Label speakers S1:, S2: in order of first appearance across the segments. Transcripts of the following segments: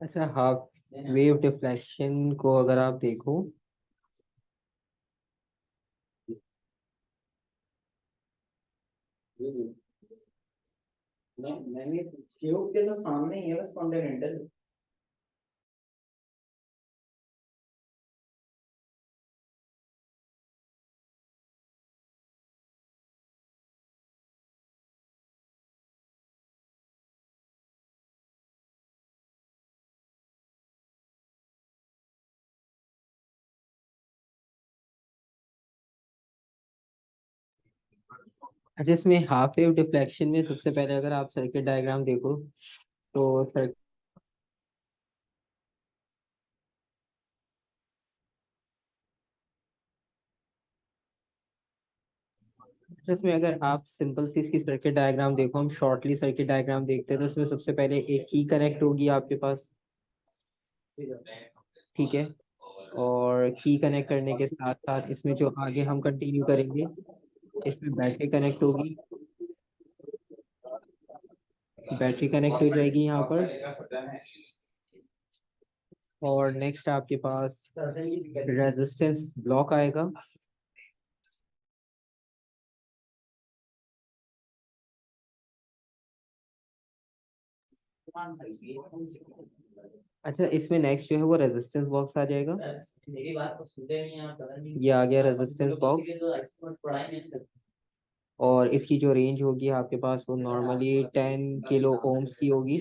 S1: अच्छा, half wave deflection को अगर आप देखो, मैंने ट्यूब के तो सामने ही है बस कॉन्टिनेंटल। अच्छा, इसमें हाफ वेव डिफ्लेक्शन में सबसे पहले अगर आप सर्किट डायग्राम देखो तो अच्छा, इसमें अगर आप सिंपल सी इसकी सर्किट डायग्राम देखो, हम शॉर्टली सर्किट डायग्राम देखते हैं तो इसमें सबसे पहले एक की कनेक्ट होगी आपके पास। ठीक है। और की कनेक्ट करने के साथ साथ इसमें जो आगे हम कंटिन्यू करेंगे, इसमें बैटरी कनेक्ट होगी। बैटरी कनेक्ट हो जाएगी यहाँ पर। और नेक्स्ट आपके पास रेजिस्टेंस ब्लॉक आएगा। अच्छा, इसमें नेक्स्ट जो है वो रेजिस्टेंस बॉक्स आ जाएगा। मेरी बात तो सुनते नहीं हैं आप, पता नहीं ये आ गया रेजिस्टेंस बॉक्स। और इसकी जो रेंज होगी आपके पास वो नॉर्मली 10 किलो ओम्स की होगी।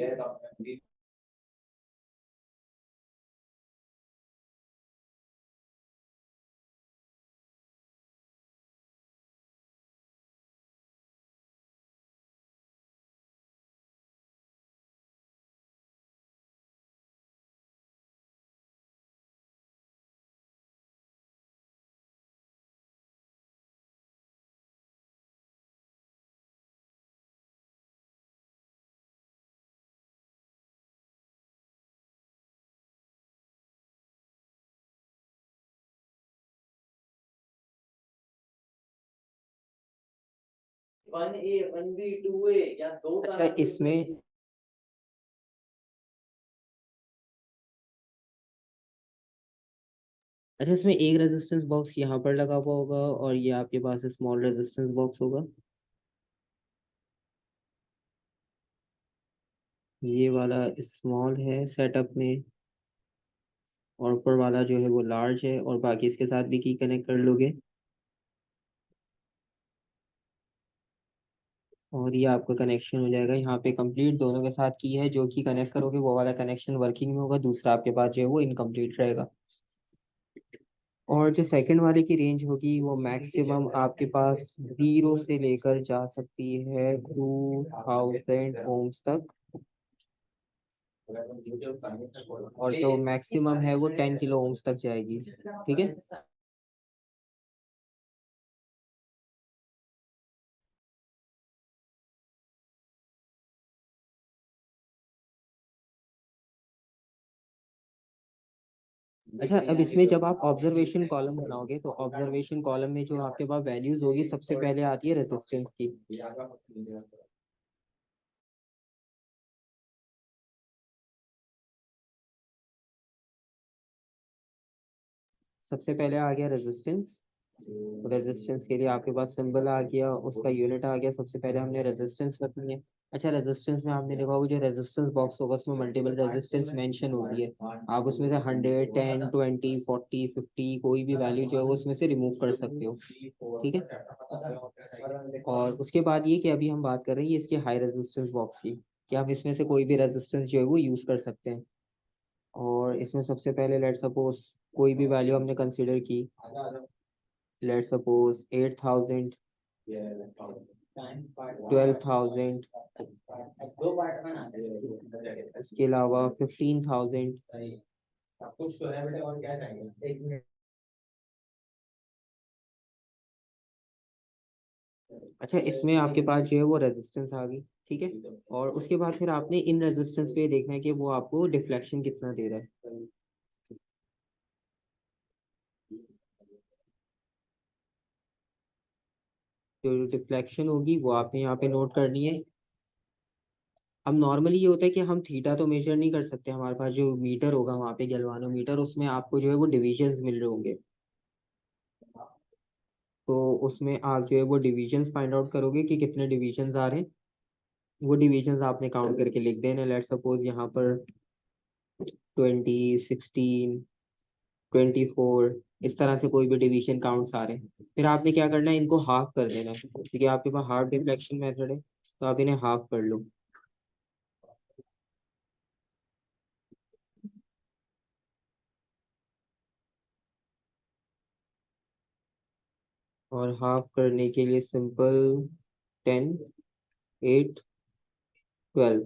S1: One A one B two A या दो। अच्छा, इसमें अच्छा इसमें एक रेजिस्टेंस बॉक्स यहाँ पर लगा हुआ होगा और ये आपके पास स्मॉल रेजिस्टेंस बॉक्स होगा। ये वाला स्मॉल है सेटअप में, और ऊपर वाला जो है वो लार्ज है, और बाकी इसके साथ भी की कनेक्ट कर लोगे। और ये आपका कनेक्शन हो जाएगा यहाँ पे कंप्लीट। दोनों के साथ की है, जो की कनेक्ट करोगे वो वाला कनेक्शन वर्किंग में होगा, दूसरा आपके पास जो है वो इनकम्प्लीट रहेगा। और जो सेकंड वाले की रेंज होगी वो मैक्सिमम आपके पास 0 से लेकर जा सकती है 2000 ओम्स तक। और जो मैक्सिमम है वो 10 किलो ओम्स तक जाएगी। ठीक है। अच्छा, अब इसमें जब आप ऑब्जर्वेशन कॉलम बनाओगे तो ऑब्जर्वेशन कॉलम में जो आपके पास वैल्यूज होगी सबसे पहले आती है रेजिस्टेंस की। सबसे पहले आ गया रेजिस्टेंस। रेजिस्टेंस के लिए आपके पास सिंबल आ गया, उसका यूनिट आ गया। सबसे पहले हमने रेजिस्टेंस रखनी है। अच्छा, रेजिस्टेंस में आपने देखा होगा जो रेजिस्टेंस बॉक्स होगा उसमें मल्टीपल रेजिस्टेंस मेंशन होती है। आप उसमें से 100, 10, 20, 40, 50 कोई भी वैल्यू जो है वो उसमें से रिमूव कर सकते हो। ठीक है। और उसके बाद ये कि अभी हम बात कर रहे हैं इसके हाई रेजिस्टेंस बॉक्स की, कि हम इसमें से कोई भी रेजिस्टेंस जो है वो यूज कर सकते हैं। और इसमें सबसे पहले लेट सपोज कोई भी वैल्यू हमने कंसीडर की, लेट सपोज 8000, 12,000, इसके अलावा 15,000। कुछ तो है बेटे, और क्या चाहिए? एक मिनट। अच्छा, इसमें आपके पास जो है वो रेजिस्टेंस आ गई। ठीक है। और उसके बाद फिर आपने इन रेजिस्टेंस पे देखना है कि वो आपको डिफ्लेक्शन कितना दे रहा है। जो डिफ्लेक्शन होगी वो आपने यहाँ पे नोट करनी है। अब नॉर्मली ये होता है कि हम थीटा तो मेजर नहीं कर सकते, हमारे पास जो मीटर होगा वहाँ पे गैल्वानोमीटर, उसमें आपको जो है वो डिविजन्स मिल रहे होंगे। तो उसमें आप जो है वो डिविजन्स फाइंड आउट करोगे कि कितने डिविजन्स आ रहे हैं। वो डिविजन्स आपने काउंट करके लिख देने। लेट सपोज यहाँ पर 20, 16, 24, इस तरह से कोई भी डिवीजन काउंट्स आ रहे हैं। फिर आपने क्या करना है, इनको हाफ कर देना है, क्योंकि आपके पास हाफ डिफ्लेक्शन मेथड है, तो आप इन्हें हाफ कर लो। और हाफ करने के लिए सिंपल 10, 8, 12।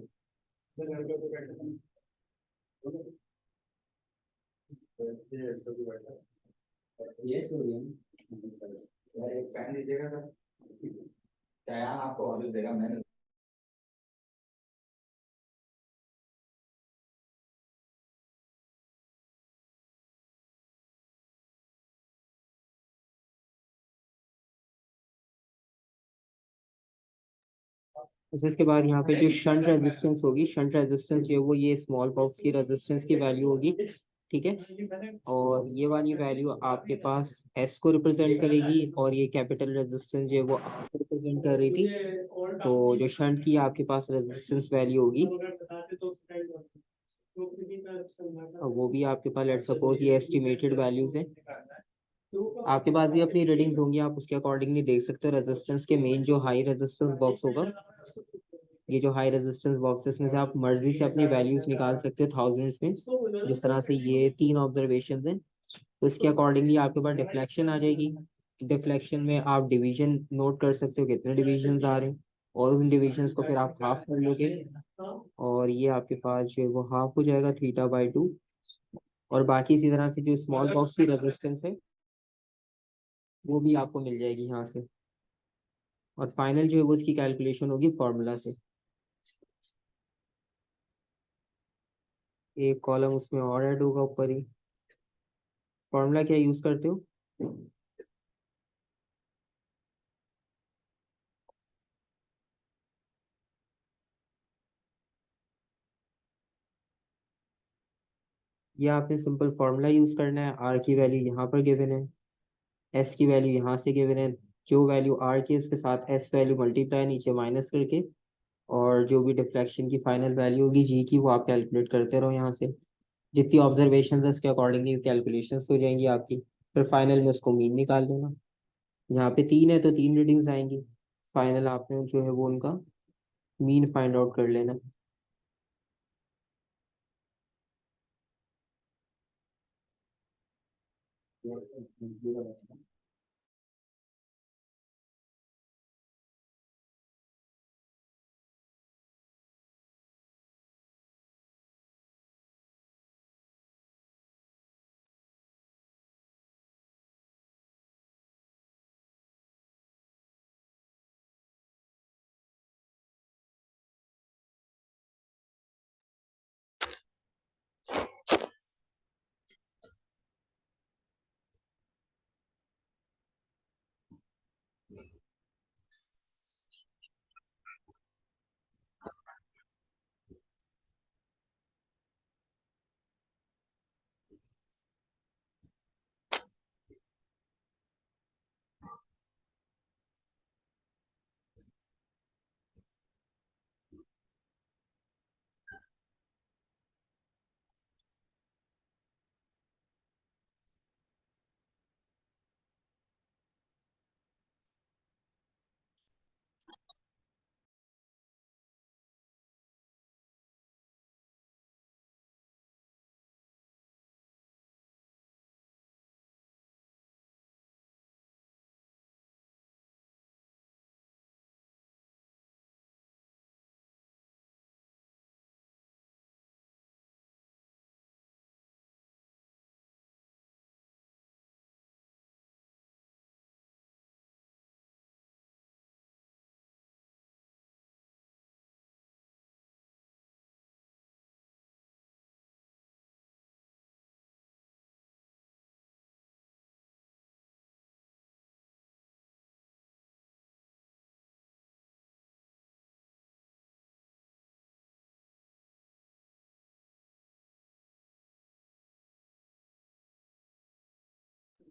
S1: अच्छा, इसके बाद यहाँ पे जो शंट रेजिस्टेंस होगी, शंट रेजिस्टेंस जो है वो ये स्मॉल बॉक्स की रेजिस्टेंस की वैल्यू होगी। ठीक है, और ये वाली वैल्यू आपके पास एस को रिप्रेजेंट करेगी, और ये कैपिटल रेजिस्टेंस जो है वो आर को रिप्रेजेंट कर रही थी। तो जो शंट की आपके पास रेजिस्टेंस वैल्यू होगी, और वो भी आपके पास लेट सपोज ये एस्टिमेटेड वैल्यूज हैं। आपके पास भी अपनी रीडिंग्स होंगी, आप उसके अकॉर्डिंगली देख सकते हो। रेजिस्टेंस के मेन जो हाई रेजिस्टेंस बॉक्स होगा, ये जो हाई रेजिस्टेंस बॉक्सेस में से आप मर्जी से अपनी वैल्यूज निकाल सकते हो थाउजेंड्स में। जिस तरह से ये 3 ऑब्जर्वेशन हैं, तो इसके अकॉर्डिंगली आपके पास डिफ्लेक्शन आ जाएगी। डिफ्लेक्शन में आप डिवीजन नोट कर सकते हो, कितने डिविजन आ रहे हैं, और उन डिविजन्स को फिर आप हाफ कर लोगे, और ये आपके पास जो है वो हाफ हो जाएगा θ/2। और बाकी इसी तरह से जो स्मॉल बॉक्स की रेजिस्टेंस है, वो भी आपको मिल जाएगी यहाँ से। और फाइनल जो है वो इसकी कैलकुलेशन होगी फॉर्मूला से। एक कॉलम उसमें और ऐड होगा ऊपर ही। फॉर्मूला क्या यूज करते हो? ये आपने सिंपल फॉर्मूला यूज करना है। आर की वैल्यू यहाँ पर गिवन है, एस की वैल्यू यहाँ से गिवन है। जो वैल्यू आर की है उसके साथ एस वैल्यू मल्टीप्लाई नीचे माइनस करके, और जो भी डिफ्लेक्शन की फाइनल वैल्यू होगी जी की, वो आप कैलकुलेट करते रहो यहाँ से। जितनी ऑब्जर्वेशन है उसके अकॉर्डिंगली कैलकुलेशन हो जाएंगी आपकी। फिर फाइनल में उसको मीन निकाल देना। यहाँ पे 3 है तो 3 रीडिंग्स आएंगी। फाइनल आपने जो है वो उनका मीन फाइंड आउट कर लेना।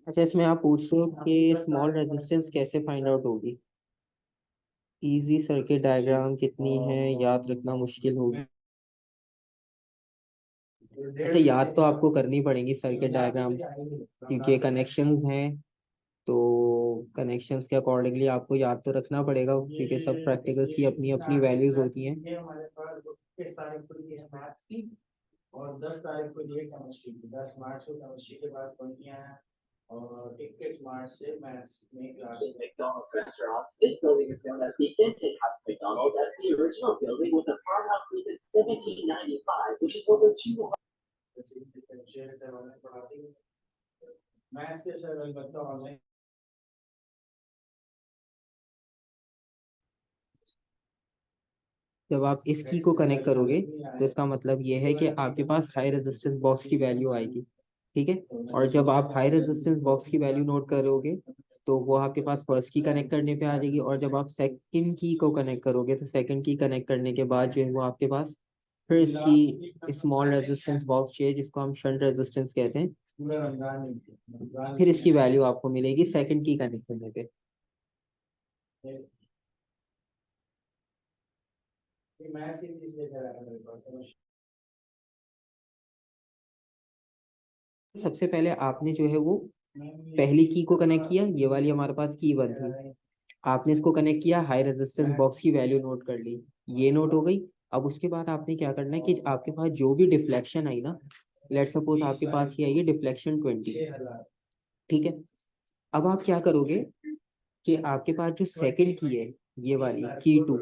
S1: अच्छा, इसमें आप पूछ रहे हो कि स्मॉल रेजिस्टेंस कैसे फाइंड आउट होगी। इजी सर्किट डायग्राम कितनी है याद रखना मुश्किल होगी। अच्छा, याद तो आपको करनी पड़ेगी सर्किट डायग्राम, क्योंकि कनेक्शंस हैं, तो कनेक्शंस के अकॉर्डिंगली आपको याद तो रखना पड़ेगा, क्योंकि सब प्रैक्टिकल्स की अपनी अपनी वैल्यूज होती हैं। और 10 तारीख को ये केमिस्ट्री की 10 मार्च को केमिस्ट्री के बाद बंकियां हैं और 21 मार्च से मैथ्स में class. McDonald's restaurants. This building is known as the Denton House McDonald's, as the original building was a farmhouse built in 1795, which is over 200. Maths के सर अलबत्ता ऑनलाइन। जब आप इस की को कनेक्ट करोगे तो इसका मतलब ये है कि आपके पास हाई रेजिस्टेंस बॉक्स की वैल्यू आएगी, ठीक है। और जब आप हाई रेजिस्टेंस बॉक्स की वैल्यू नोट करोगे तो वो आपके पास फर्स्ट की कनेक्ट करने पे आ जाएगी, और जब आप सेकंड की को कनेक्ट करोगे तो सेकंड की कनेक्ट करने के बाद जो है वो आपके पास फिर इसकी स्मॉल रेजिस्टेंस बॉक्स चाहिए, जिसको हम शंट रेजिस्टेंस कहते हैं, फिर इसकी वैल्यू आपको मिलेगी सेकंड की कनेक्ट करने पे। सबसे पहले आपने जो है वो पहली की को कनेक्ट किया, ये वाली हमारे पास की 1 थी, आपने इसको कनेक्ट किया, हाई रेजिस्टेंस बॉक्स की वैल्यू नोट कर ली, ये नोट हो गई। अब उसके बाद आपने क्या करना है कि आपके पास जो भी डिफ्लेक्शन आई ना, लेट सपोज आपके पास ये आई है डिफ्लेक्शन 20, ठीक है। अब आप क्या करोगे कि आपके पास जो सेकंड की है ये वाली की 2,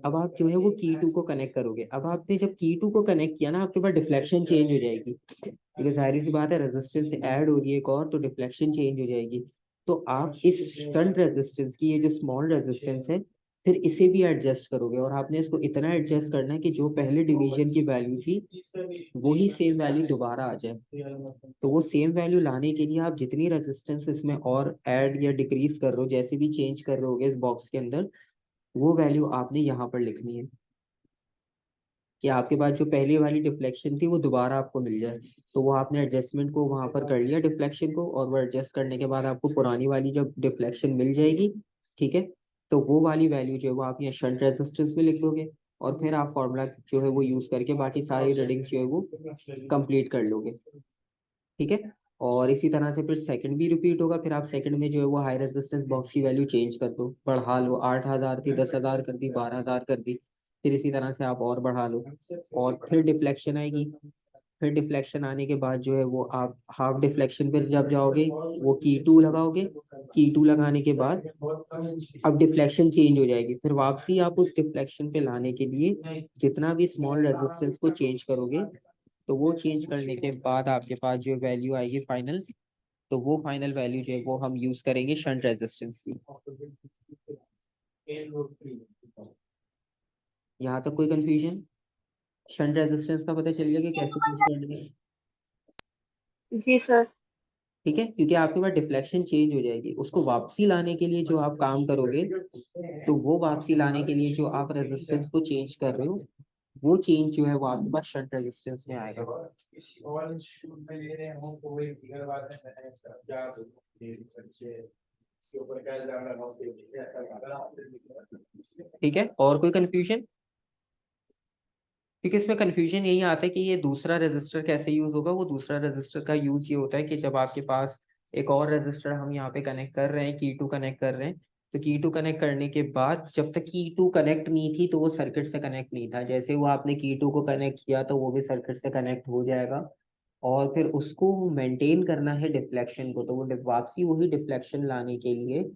S1: अब आप जो है वो की 2 को कनेक्ट करोगे। अब आपने जब की 2 को कनेक्ट किया ना, आपके पास डिफ्लेक्शन चेंज हो जाएगी, क्योंकि जाहिर सी बात है रेजिस्टेंस ऐड हो रही है एक और, तो डिफ्लेक्शन चेंज हो जाएगी। तो आप इस शंट रेजिस्टेंस की, ये जो स्मॉल रेजिस्टेंस है, फिर इसे भी एडजस्ट करोगे, और आपने इसको इतना एडजस्ट करना है कि जो पहले डिवीजन की वैल्यू थी वही सेम वैल्यू दोबारा आ जाए। तो वो सेम वैल्यू लाने के लिए आप जितनी रेजिस्टेंस इसमें और ऐड या डिक्रीज कर रहे हो, जैसे भी चेंज कर रहे होगे इस बॉक्स के अंदर, वो वैल्यू आपने यहाँ पर लिखनी है, कि आपके पास जो पहले वाली डिफ्लेक्शन थी वो दोबारा आपको मिल जाए। तो वो आपने एडजस्टमेंट को वहां पर कर लिया डिफ्लेक्शन को, और वो एडजस्ट करने के बाद आपको पुरानी वाली जब डिफ्लेक्शन मिल जाएगी, ठीक है, तो वो वाली वैल्यू जो है वो आप यहाँ शंट रेजिस्टेंस में लिख दोगे, और फिर आप फॉर्मूला जो है वो यूज करके बाकी सारी रीडिंग्स जो है वो कंप्लीट कर लोगे, ठीक है। और इसी तरह से फिर सेकंड भी रिपीट होगा, फिर आप सेकंड में जो है वो हाई रेजिस्टेंस बॉक्स की वैल्यू चेंज कर दो, बढ़ा लो, 8,000 थी 10,000 कर दी, 12,000 कर दी, फिर इसी तरह से आप और बढ़ा लो, और फिर डिफ्लेक्शन आएगी। फिर डिफ्लेक्शन आने के बाद जो है वो आप हाफ डिफ्लेक्शन पे जब जाओगे वो की 2 लगाओगे, की 2 लगाने के बाद अब डिफ्लेक्शन चेंज हो जाएगी, फिर वापसी आप उस डिफ्लेक्शन पे लाने के लिए जितना भी स्मॉल रेजिस्टेंस को चेंज करोगे, तो वो चेंज करने के बाद आपके पास जो वैल्यू आएगी फाइनल, तो वो फाइनल वैल्यू जो है वो हम यूज करेंगे शंट रेजिस्टेंस की। यहाँ तक कोई कंफ्यूजन? शंट रेजिस्टेंस का पता चल गया कि कैसे यूज करना है,
S2: जी सर।
S1: ठीक है, क्योंकि आपके पास डिफ्लेक्शन चेंज हो जाएगी, उसको वापसी लाने के लिए जो आप काम करोगे, तो वो वापसी लाने के लिए जो आप रेजिस्टेंस को चेंज कर रहे हो, वो चेंज जो है वो आपके पास शंट रेजिस्टेंस में आएगा। ठीक है, और कोई कंफ्यूजन? क्योंकि इसमें कंफ्यूजन यही आता है कि ये दूसरा रेजिस्टर कैसे यूज होगा। वो दूसरा रेजिस्टर का यूज ये होता है कि जब आपके पास एक और रेजिस्टर हम यहाँ पे कनेक्ट कर रहे हैं, की 2 कनेक्ट कर रहे हैं, तो की 2 कनेक्ट करने के बाद जब तक की 2 कनेक्ट नहीं थी तो वो सर्किट से कनेक्ट नहीं था, जैसे वो आपने की 2 को कनेक्ट किया तो वो भी सर्किट से कनेक्ट हो जाएगा, और फिर उसको मेंटेन करना है डिफ्लेक्शन को, तो वो वापसी वही डिफ्लेक्शन लाने के लिए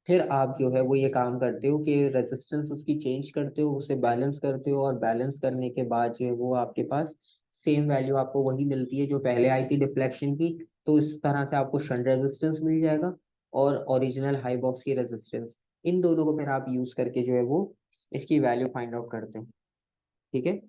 S1: फिर आप जो है वो ये काम करते हो कि रेजिस्टेंस उसकी चेंज करते हो, उसे बैलेंस करते हो, और बैलेंस करने के बाद जो है वो आपके पास सेम वैल्यू आपको वही मिलती है जो पहले आई थी डिफ्लेक्शन की। तो इस तरह से आपको शंट रेजिस्टेंस मिल जाएगा और ओरिजिनल हाई बॉक्स की रेजिस्टेंस, इन दोनों को फिर आप यूज करके जो है वो इसकी वैल्यू फाइंड आउट करते हैं, ठीक है।